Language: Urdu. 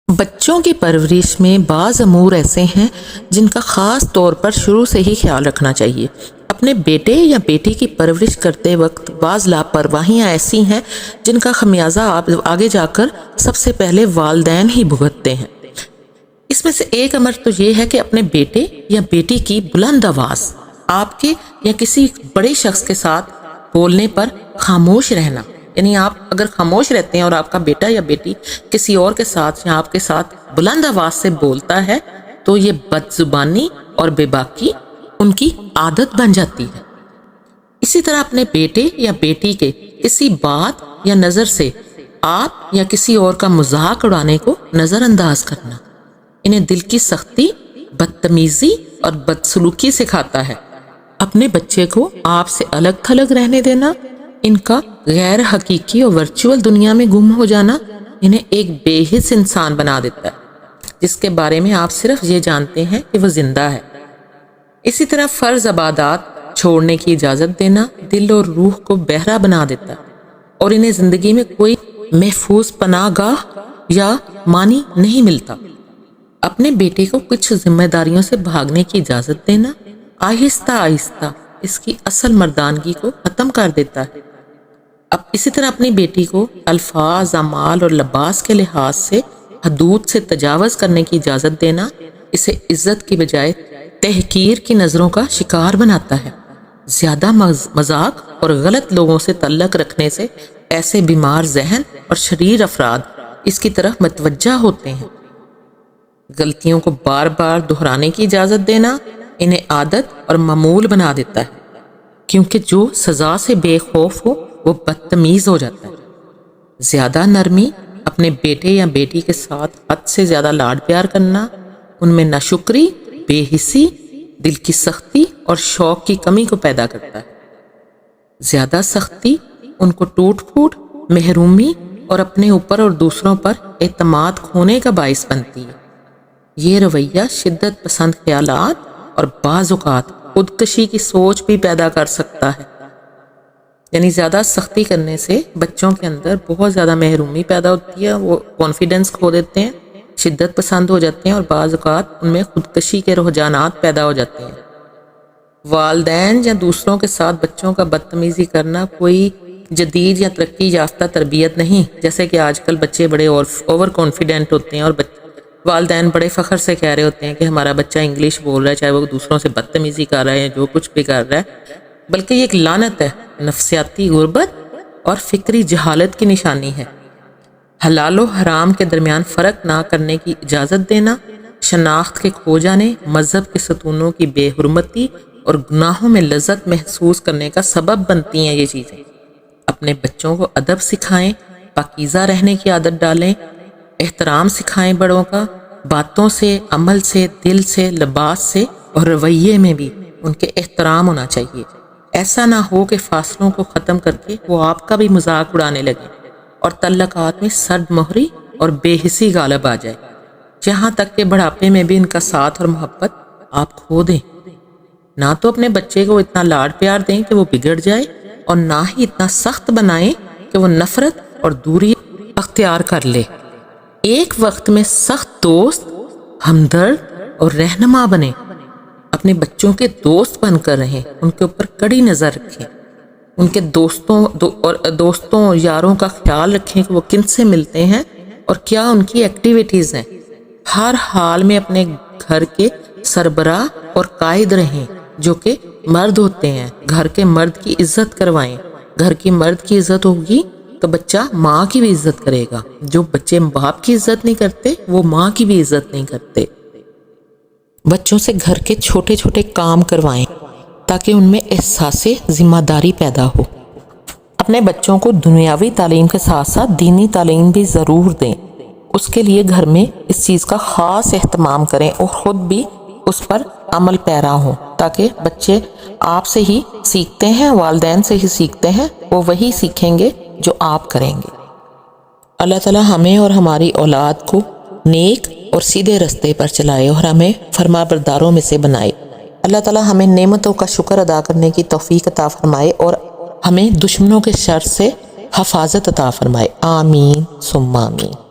بچوں کی پرورش میں بعض امور ایسے ہیں جن کا خاص طور پر شروع سے ہی خیال رکھنا چاہیے۔ اپنے بیٹے یا بیٹی کی پرورش کرتے وقت بعض لاپرواہیاں ایسی ہیں جن کا خمیازہ آگے جا کر سب سے پہلے والدین ہی بھگتتے ہیں۔ اس میں سے ایک امر تو یہ ہے کہ اپنے بیٹے یا بیٹی کی بلند آواز آپ کے یا کسی بڑے شخص کے ساتھ بولنے پر خاموش رہنا، یعنی آپ اگر خاموش رہتے ہیں اور آپ کا بیٹا یا بیٹی کسی اور کے ساتھ یا آپ کے ساتھ بلند آواز سے بولتا ہے تو یہ بد زبانی اور بے باکی ان کی عادت بن جاتی ہے۔ اسی طرح اپنے بیٹے یا بیٹی کے کسی بات یا نظر سے آپ یا کسی اور کا مذاق اڑانے کو نظر انداز کرنا انہیں دل کی سختی، بدتمیزی اور بدسلوکی سکھاتا ہے۔ اپنے بچے کو آپ سے الگ تھلگ رہنے دینا، ان کا غیر حقیقی اور ورچوئل دنیا میں گم ہو جانا انہیں ایک بے حس انسان بنا دیتا ہے جس کے بارے میں آپ صرف یہ جانتے ہیں کہ وہ زندہ ہے۔ اسی طرح فرض عبادات چھوڑنے کی اجازت دینا دل اور روح کو بہرا بنا دیتا ہے اور انہیں زندگی میں کوئی محفوظ پناہ گاہ یا مانی نہیں ملتا۔ اپنے بیٹے کو کچھ ذمہ داریوں سے بھاگنے کی اجازت دینا آہستہ آہستہ اس کی اصل مردانگی کو ختم کر دیتا ہے۔ اب اسی طرح اپنی بیٹی کو الفاظ، اعمال اور لباس کے لحاظ سے حدود سے تجاوز کرنے کی اجازت دینا اسے عزت کی بجائے تحقیر کی نظروں کا شکار بناتا ہے۔ زیادہ مذاق اور غلط لوگوں سے تعلق رکھنے سے ایسے بیمار ذہن اور شریر افراد اس کی طرف متوجہ ہوتے ہیں۔ غلطیوں کو بار بار دہرانے کی اجازت دینا انہیں عادت اور معمول بنا دیتا ہے، کیونکہ جو سزا سے بے خوف ہو وہ بدتمیز ہو جاتا ہے۔ زیادہ نرمی، اپنے بیٹے یا بیٹی کے ساتھ حد سے زیادہ لاڈ پیار کرنا ان میں ناشکری، بے حسی، دل کی سختی اور شوق کی کمی کو پیدا کرتا ہے۔ زیادہ سختی ان کو ٹوٹ پھوٹ، محرومی اور اپنے اوپر اور دوسروں پر اعتماد کھونے کا باعث بنتی ہے۔ یہ رویہ شدت پسند خیالات اور بعض اوقات خودکشی کی سوچ بھی پیدا کر سکتا ہے۔ یعنی زیادہ سختی کرنے سے بچوں کے اندر بہت زیادہ محرومی پیدا ہوتی ہے، وہ کانفیڈنس کھو دیتے ہیں، شدت پسند ہو جاتے ہیں اور بعض اوقات ان میں خودکشی کے رجحانات پیدا ہو جاتے ہیں۔ والدین یا دوسروں کے ساتھ بچوں کا بدتمیزی کرنا کوئی جدید یا ترقی یافتہ تربیت نہیں، جیسے کہ آج کل بچے بڑے اوور کانفیڈنٹ ہوتے ہیں اور والدین بڑے فخر سے کہہ رہے ہوتے ہیں کہ ہمارا بچہ انگلش بول رہا ہے، چاہے وہ دوسروں سے بدتمیزی کر رہا ہے، جو کچھ بھی کر رہا ہے، بلکہ یہ ایک لعنت ہے، نفسیاتی غربت اور فکری جہالت کی نشانی ہے۔ حلال و حرام کے درمیان فرق نہ کرنے کی اجازت دینا، شناخت کے کھو جانے، مذہب کے ستونوں کی بے حرمتی اور گناہوں میں لذت محسوس کرنے کا سبب بنتی ہیں یہ چیزیں۔ اپنے بچوں کو ادب سکھائیں، پاکیزہ رہنے کی عادت ڈالیں، احترام سکھائیں بڑوں کا، باتوں سے، عمل سے، دل سے، لباس سے اور رویے میں بھی ان کے احترام ہونا چاہیے۔ ایسا نہ ہو کہ فاصلوں کو ختم کر کے وہ آپ کا بھی مذاق اڑانے لگے اور تعلقات میں سرد مہری اور بے حسی غالب آ جائے، جہاں تک کہ بڑھاپے میں بھی ان کا ساتھ اور محبت آپ کھو دیں۔ نہ تو اپنے بچے کو اتنا لاڈ پیار دیں کہ وہ بگڑ جائے اور نہ ہی اتنا سخت بنائیں کہ وہ نفرت اور دوری اختیار کر لے۔ ایک وقت میں سخت دوست، ہمدرد اور رہنما بنے۔ اپنے بچوں کے دوست بن کر رہیں، ان کے اوپر کڑی نظر رکھیں، ان کے دوستوں اور یاروں کا خیال رکھیں کہ وہ کن سے ملتے ہیں اور کیا ان کی ایکٹیویٹیز ہیں۔ ہر حال میں اپنے گھر کے سربراہ اور قائد رہیں جو کہ مرد ہوتے ہیں۔ گھر کے مرد کی عزت کروائیں۔ گھر کی مرد کی عزت ہوگی تو بچہ ماں کی بھی عزت کرے گا۔ جو بچے باپ کی عزت نہیں کرتے وہ ماں کی بھی عزت نہیں کرتے۔ بچوں سے گھر کے چھوٹے چھوٹے کام کروائیں تاکہ ان میں احساس ذمہ داری پیدا ہو۔ اپنے بچوں کو دنیاوی تعلیم کے ساتھ ساتھ دینی تعلیم بھی ضرور دیں۔ اس کے لیے گھر میں اس چیز کا خاص اہتمام کریں اور خود بھی اس پر عمل پیرا ہوں، تاکہ بچے آپ سے ہی سیکھتے ہیں، والدین سے ہی سیکھتے ہیں، وہ وہی سیکھیں گے جو آپ کریں گے۔ اللہ تعالی ہمیں اور ہماری اولاد کو نیک اور سیدھے رستے پر چلائے اور ہمیں فرما برداروں میں سے بنائے۔ اللہ تعالی ہمیں نعمتوں کا شکر ادا کرنے کی توفیق عطا فرمائے اور ہمیں دشمنوں کے شر سے حفاظت عطا فرمائے۔ آمین ثم آمین۔